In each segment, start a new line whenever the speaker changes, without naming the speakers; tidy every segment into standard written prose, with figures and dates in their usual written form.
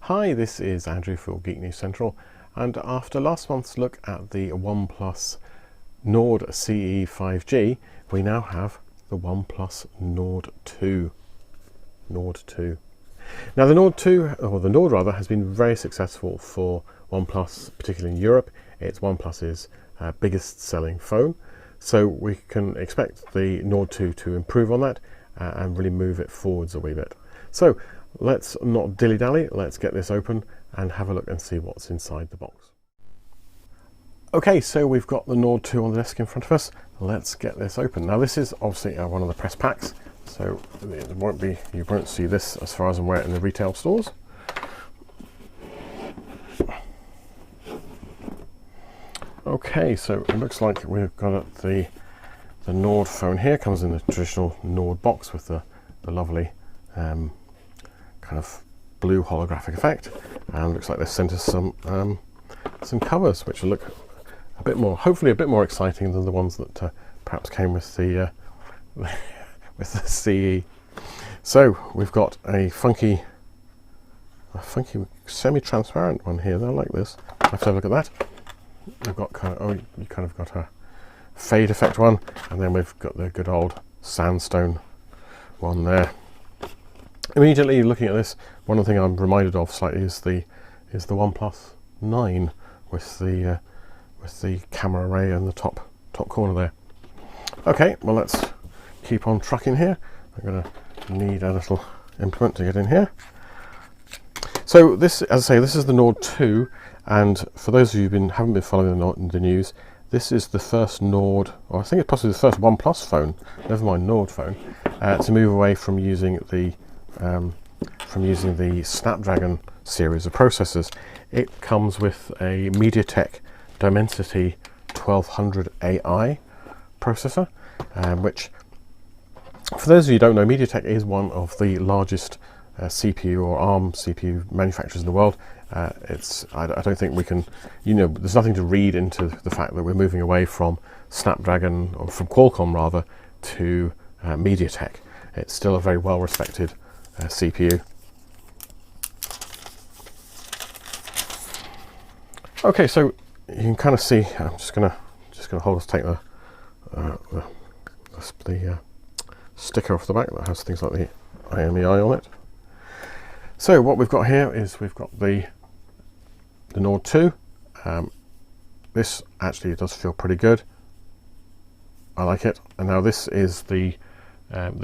Hi, this is Andrew for Geek News Central, and after last month's look at the OnePlus Nord CE 5G, we now have the OnePlus Nord 2. Nord 2. Now the Nord 2, or the Nord rather, has been very successful for OnePlus, particularly in Europe. It's OnePlus's biggest selling phone, so we can expect the Nord 2 to improve on that and really move it forwards a wee bit. So let's not dilly-dally, let's get this open and have a look and see what's inside the box. Okay, so we've got the Nord 2 on the desk in front of us. Let's get this open. Now this is obviously one of the press packs, so you won't see this as far as I'm aware in the retail stores. Okay, so it looks like we've got the Nord phone here. Comes in the traditional Nord box with the lovely kind of blue holographic effect, and looks like they sent us some covers which will look a bit more, hopefully a bit more exciting than the ones that perhaps came with the with the CE. So we've got a funky semi-transparent one here. I like this. I have to have a look at that. We've got you kind of got a fade effect one, and then we've got the good old sandstone one there. Immediately looking at this, one of the things I'm reminded of slightly is the OnePlus 9 with the camera array in the top corner there. Okay, well let's keep on trucking here. I'm going to need a little implement to get in here. So this, as I say, this is the Nord 2, and for those of you who haven't been following the news, this is the first Nord, or I think it's possibly the first OnePlus phone, never mind Nord phone, to move away from using the Snapdragon series of processors. It comes with a MediaTek Dimensity 1200 AI processor, which, for those of you who don't know, MediaTek is one of the largest CPU or ARM CPU manufacturers in the world. I don't think we can, there's nothing to read into the fact that we're moving away from Snapdragon, or from Qualcomm rather, to MediaTek. It's still a very well respected CPU. Okay, so you can kind of see. I'm just gonna hold us, take the sticker off the back that has things like the IMEI on it. So what we've got here is we've got the Nord 2. This actually does feel pretty good. I like it. And now this is the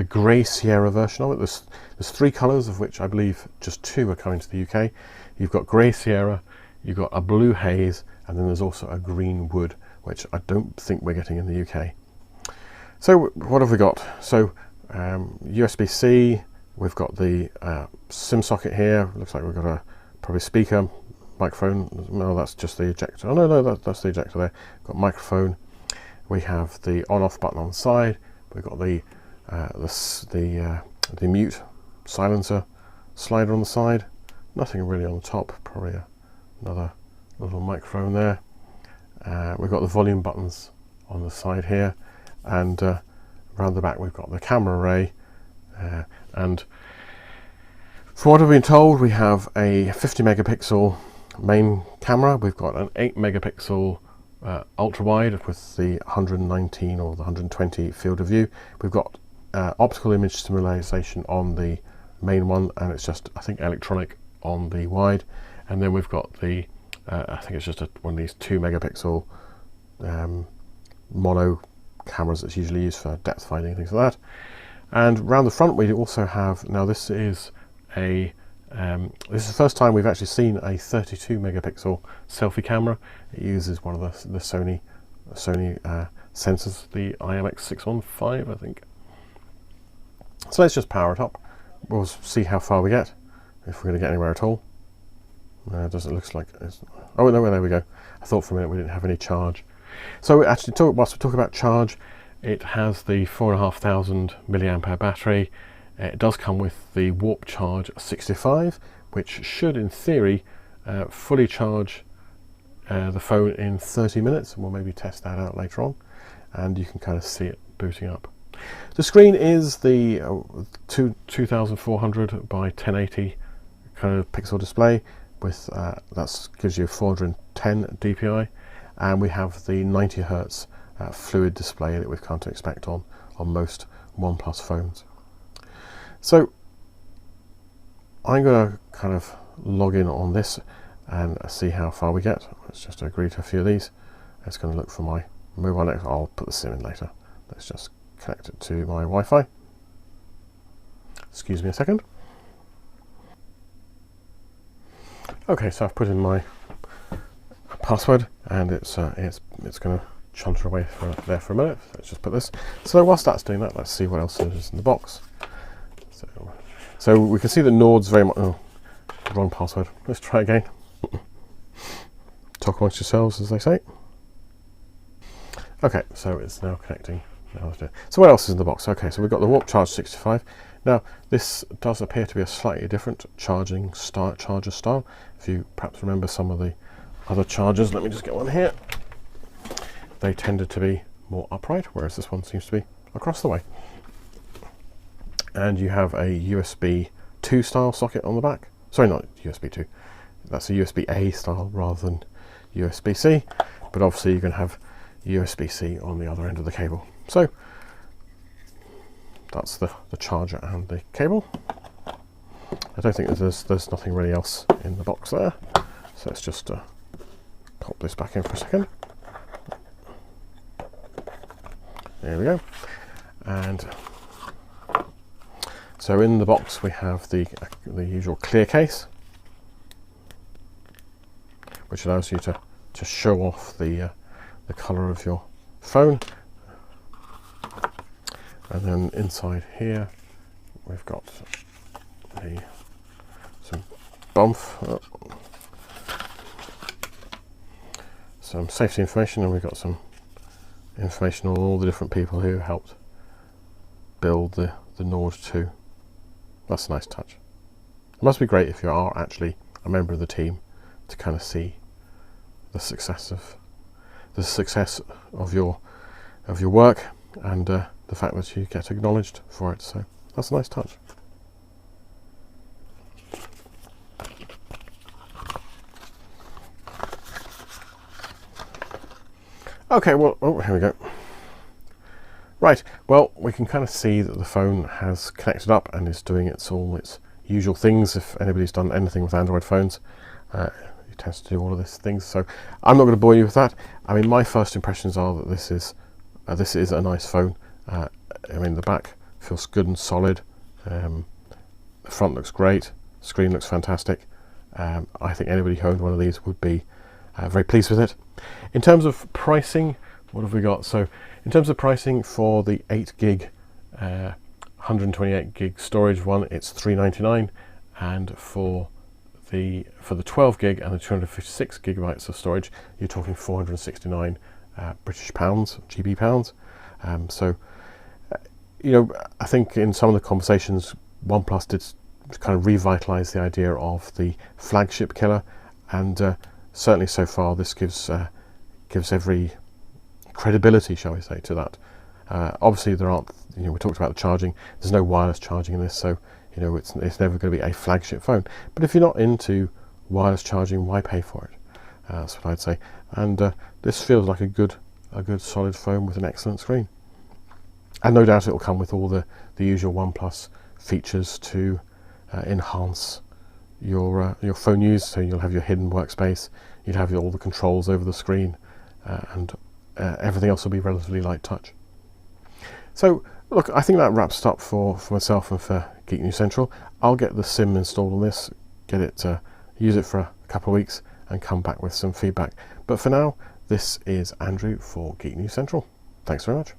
Grey Sierra version of it. There's three colours, of which I believe just two are coming to the UK. You've got Grey Sierra, you've got a blue haze, and then there's also a green wood, which I don't think we're getting in the UK. So what have we got? So USB-C, we've got the SIM socket here. Looks like we've got a probably speaker, microphone. No, that's just the ejector. Oh no, that's the ejector there. Got microphone. We have the on-off button on the side. We've got the mute silencer slider on the side. Nothing really on the top. Probably another little microphone there. We've got the volume buttons on the side here, and around the back we've got the camera array. And from what I've been told, we have a 50 megapixel main camera. We've got an 8 megapixel ultra wide with the 119 or the 120 field of view. We've got optical image stabilization on the main one, and it's just, I think, electronic on the wide. And then we've got the I think it's just one of these 2 megapixel mono cameras that's usually used for depth finding, things like that. And around the front we also have, now this is the first time we've actually seen a 32 megapixel selfie camera. It uses one of the Sony sensors, the IMX615, I think. So let's just power it up. We'll see how far we get, if we're going to get anywhere at all. Doesn't look like it's, oh no, there we go. I thought for a minute we didn't have any charge. So actually, whilst we talk about charge, it has the 4,500 milliamp hour battery. It does come with the Warp Charge 65, which should, in theory, fully charge the phone in 30 minutes. And we'll maybe test that out later on, and you can kind of see it booting up. The screen is the 2400 by 1080 kind of pixel display with that gives you 410 dpi, and we have the 90 hertz fluid display that we've come to expect on most OnePlus phones. So I'm going to kind of log in on this and see how far we get. Let's just agree to a few of these. It's going to look for my mobile network. I'll put the SIM in later. Let's just connect it to my Wi-Fi. Excuse me a second. Okay, so I've put in my password, and it's going to chunter away there for a minute. Let's just put this. So whilst that's doing that, let's see what else is in the box. So we can see the Nord's very much. Oh, wrong password. Let's try again. Talk amongst yourselves, as they say. Okay, so it's now connecting. So what else is in the box? Okay, so we've got the Warp Charge 65. Now, this does appear to be a slightly different charger style. If you perhaps remember some of the other chargers, let me just get one here. They tended to be more upright, whereas this one seems to be across the way. And you have a USB 2 style socket on the back. Sorry, not USB 2. That's a USB-A style rather than USB-C. But obviously you can have USB-C on the other end of the cable. So that's the charger and the cable. I don't think there's nothing really else in the box there. So let's just pop this back in for a second. There we go. And so in the box we have the usual clear case, which allows you to show off the colour of your phone. And then inside here we've got some some safety information, and we've got some information on all the different people who helped build the Nord 2. That's a nice touch. It must be great if you are actually a member of the team to kind of see the success of your work, and the fact that you get acknowledged for it. So that's a nice touch. Okay, well, oh, here we go. Right, well, we can kind of see that the phone has connected up and is doing all its usual things. If anybody's done anything with Android phones, it tends to do all of these things. So I'm not going to bore you with that. I mean, my first impressions are that this is a nice phone. I mean, the back feels good and solid. The front looks great. Screen looks fantastic. I think anybody who owned one of these would be very pleased with it. In terms of pricing, what have we got? So in terms of pricing for the 8 gig 128 gig storage one, it's $399, and for the 12 gig and the 256 gigabytes of storage, you're talking 469 British pounds, GB pounds. So you know, I think in some of the conversations, OnePlus did kind of revitalize the idea of the flagship killer, and certainly so far this gives every credibility, shall we say, to that. Obviously there aren't, you know, we talked about the charging. There's no wireless charging in this, so you know it's never going to be a flagship phone. But if you're not into wireless charging, why pay for it? That's what I'd say. And this feels like a good solid phone with an excellent screen. And no doubt it will come with all the usual OnePlus features to enhance your phone use. So you'll have your hidden workspace, you'd have all the controls over the screen, and everything else will be relatively light touch. So look, I think that wraps it up for myself and for Geek News Central. I'll get the SIM installed on this, get it use it for a couple of weeks, and come back with some feedback. But for now, this is Andrew for Geek News Central. Thanks very much.